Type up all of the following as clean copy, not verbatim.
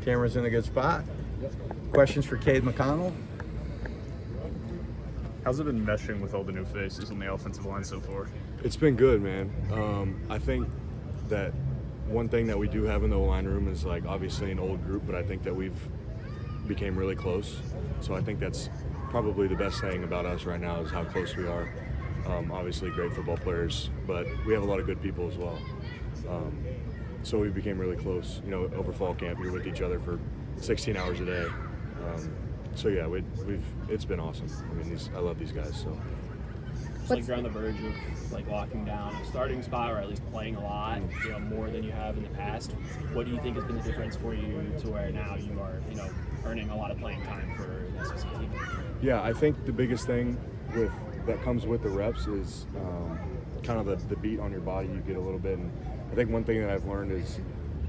Camera's in a good spot. Questions for Cade McConnell? How's it been meshing with all the new faces on the offensive line so far? It's been good, man. I think that one thing that we do have in the line room is like obviously an old group, but I think that we've became really close. So I think that's probably the best thing about us right now is how close we are. Obviously great football players, but we have a lot of good people as well. So we became really close. You know, over fall camp, you're with each other for 16 hours a day. So yeah, it's been awesome. I mean, I love these guys. So. It's like you're on the verge of like locking down a starting spot, or at least playing a lot, you know, more than you have in the past. What do you think has been the difference for you to where now you are, you know, earning a lot of playing time for the SEC team? Yeah, I think the biggest thing that comes with the reps is kind of the beat on your body you get a little bit. And I think one thing that I've learned is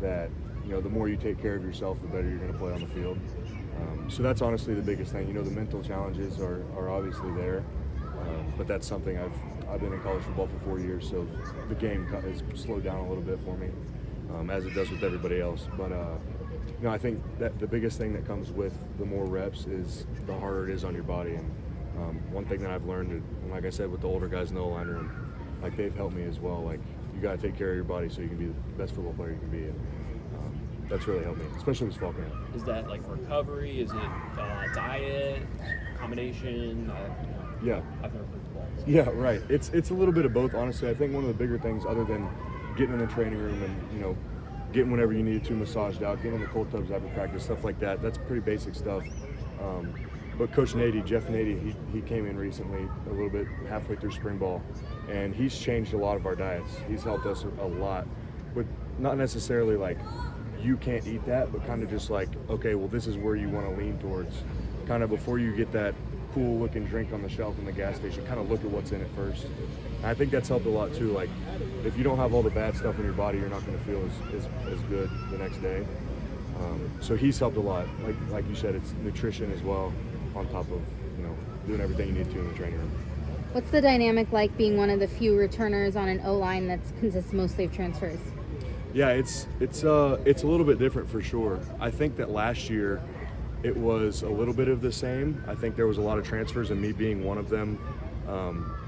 that, you know, the more you take care of yourself, the better you're going to play on the field. So that's honestly the biggest thing. You know, the mental challenges are obviously there, but that's something I've been in college football for 4 years, so the game has slowed down a little bit for me, as it does with everybody else. But you know, I think that the biggest thing that comes with the more reps is the harder it is on your body. And one thing that I've learned, and like I said, with the older guys in the O-line room, like they've helped me as well. Like you got to take care of your body so you can be the best football player you can be. And that's really helped me, especially this fall camp. Is that like recovery? Is it diet, combination? Yeah. I've never played football. So. Yeah, right. It's a little bit of both, honestly. I think one of the bigger things, other than getting in the training room and, you know, getting whenever you need to massaged out, getting in the cold tubs after practice, stuff like that, that's pretty basic stuff. But Coach Nady, Jeff Nady, he came in recently, a little bit halfway through spring ball, and he's changed a lot of our diets. He's helped us a lot with not necessarily like, you can't eat that, but kind of just like, okay, well, this is where you want to lean towards. Kind of before you get that cool looking drink on the shelf in the gas station, kind of look at what's in it first. And I think that's helped a lot too. Like if you don't have all the bad stuff in your body, you're not going to feel as good the next day. So he's helped a lot. Like you said, it's nutrition as well, on top of, you know, doing everything you need to in the training room. What's the dynamic like being one of the few returners on an O-line that consists mostly of transfers? Yeah, it's a little bit different for sure. I think that last year it was a little bit of the same. I think there was a lot of transfers, and me being one of them,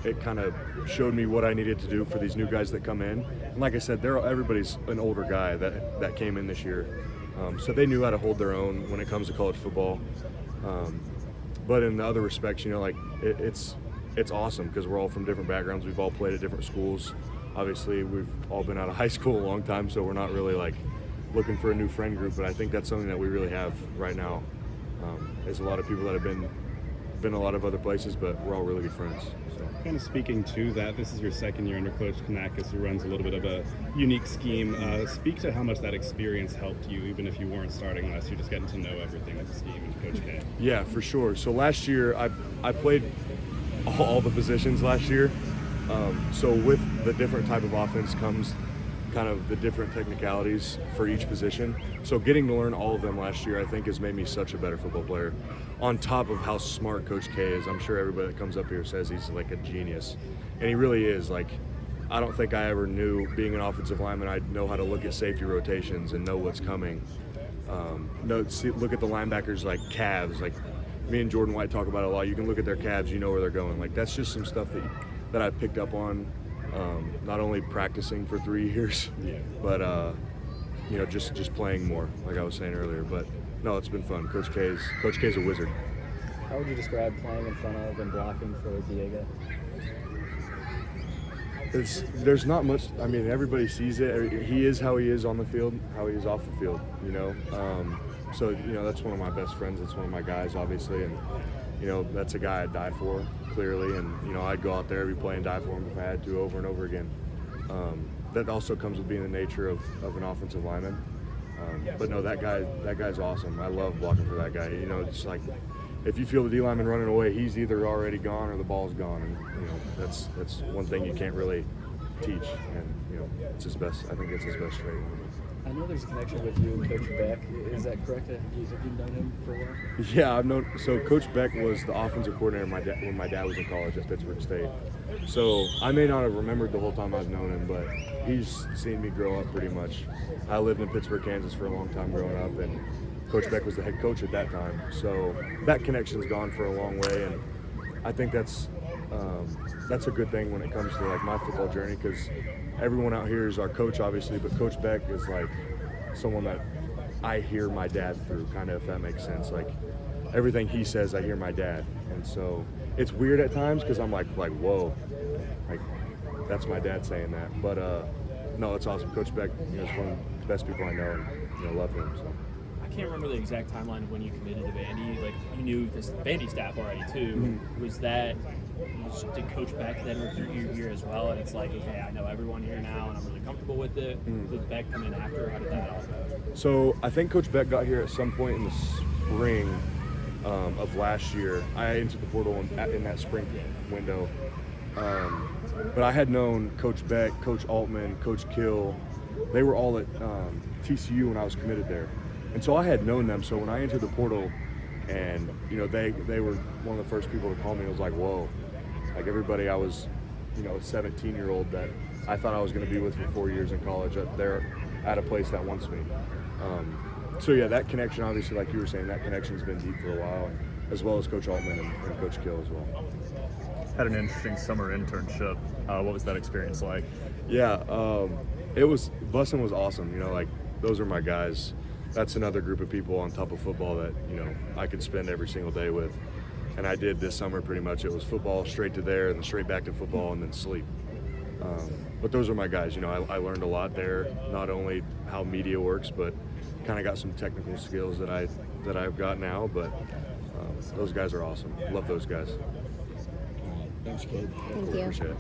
it kind of showed me what I needed to do for these new guys that come in. And like I said, everybody's an older guy that came in this year, so they knew how to hold their own when it comes to college football. But in the other respects, you know, like it's awesome because we're all from different backgrounds. We've all played at different schools. Obviously, we've all been out of high school a long time, so we're not really like looking for a new friend group. But I think that's something that we really have right now. There's a lot of people that have been a lot of other places, but we're all really good friends. So. Kind of speaking to that, this is your second year under Coach Kanakis, who runs a little bit of a unique scheme. Speak to how much that experience helped you, even if you weren't starting last year, just getting to know everything with the scheme and Coach K. Yeah, for sure. So last year, I played all the positions last year. So with the different type of offense comes kind of the different technicalities for each position. So getting to learn all of them last year, I think, has made me such a better football player. On top of how smart Coach K is, I'm sure everybody that comes up here says he's like a genius. And he really is. Like, I don't think I ever knew, being an offensive lineman, I'd know how to look at safety rotations and know what's coming. Look at the linebackers like calves. Like, me and Jordan White talk about it a lot. You can look at their calves, you know where they're going. Like, that's just some stuff that I picked up on, not only practicing for 3 years, but you know, just playing more, like I was saying earlier. But no, it's been fun. Coach K's a wizard. How would you describe playing in front of and blocking for Diego? There's not much. I mean, everybody sees it. He is how he is on the field, how he is off the field. You know, so you know, that's one of my best friends. That's one of my guys, obviously, and you know, that's a guy I'd die for, clearly. And you know, I'd go out there every play and die for him if I had to, over and over again. That also comes with being the nature of an offensive lineman. But no, that guy's awesome. I love blocking for that guy. You know, it's like if you feel the D lineman running away, he's either already gone or the ball's gone, and you know, that's one thing you can't really teach. And you know, it's his best. I think it's his best trait. I know there's a connection with you and Coach Beck. Is that correct? Have you known him for a while? Yeah, I've known. So Coach Beck was the offensive coordinator when my dad was in college at Pittsburgh State. So I may not have remembered the whole time I've known him, but he's seen me grow up pretty much. I lived in Pittsburgh, Kansas for a long time growing up, and Coach Beck was the head coach at that time. So that connection's gone for a long way, and I think that's a good thing when it comes to like my football journey, because everyone out here is our coach, obviously, but Coach Beck is like someone that I hear my dad through, kind of, if that makes sense. Like everything he says, I hear my dad, and so it's weird at times because I'm like whoa, like that's my dad saying that. But no, it's awesome. Coach Beck, is one of the best people I know, and love him. So. I can't remember the exact timeline of when you committed to Vandy. Like, you knew this Vandy staff already too. Mm-hmm. Did Coach Beck then recruit you here as well? And it's like, okay, I know everyone here now, and I'm really comfortable with it. Mm-hmm. Did Beck come in after? How did that all go? So I think Coach Beck got here at some point in the spring of last year. I entered the portal in that spring window. But I had known Coach Beck, Coach Altman, Coach Kill. They were all at TCU when I was committed there. And so I had known them. So when I entered the portal and, they were one of the first people to call me, it was like, whoa. Like everybody I was, a 17-year-old that I thought I was going to be with for 4 years in college, they're at a place that wants me. So yeah, that connection, obviously, like you were saying, that connection's been deep for a while, as well as Coach Altman and Coach Kill as well. Had an interesting summer internship. What was that experience like? Yeah, busing was awesome. Those are my guys. That's another group of people on top of football that, I could spend every single day with. And I did this summer pretty much. It was football straight to there, and then straight back to football, and then sleep. But those are my guys. I learned a lot there, not only how media works, but kind of got some technical skills that I've got now. But those guys are awesome. Love those guys. Thanks, Cade. Thank you. Appreciate it.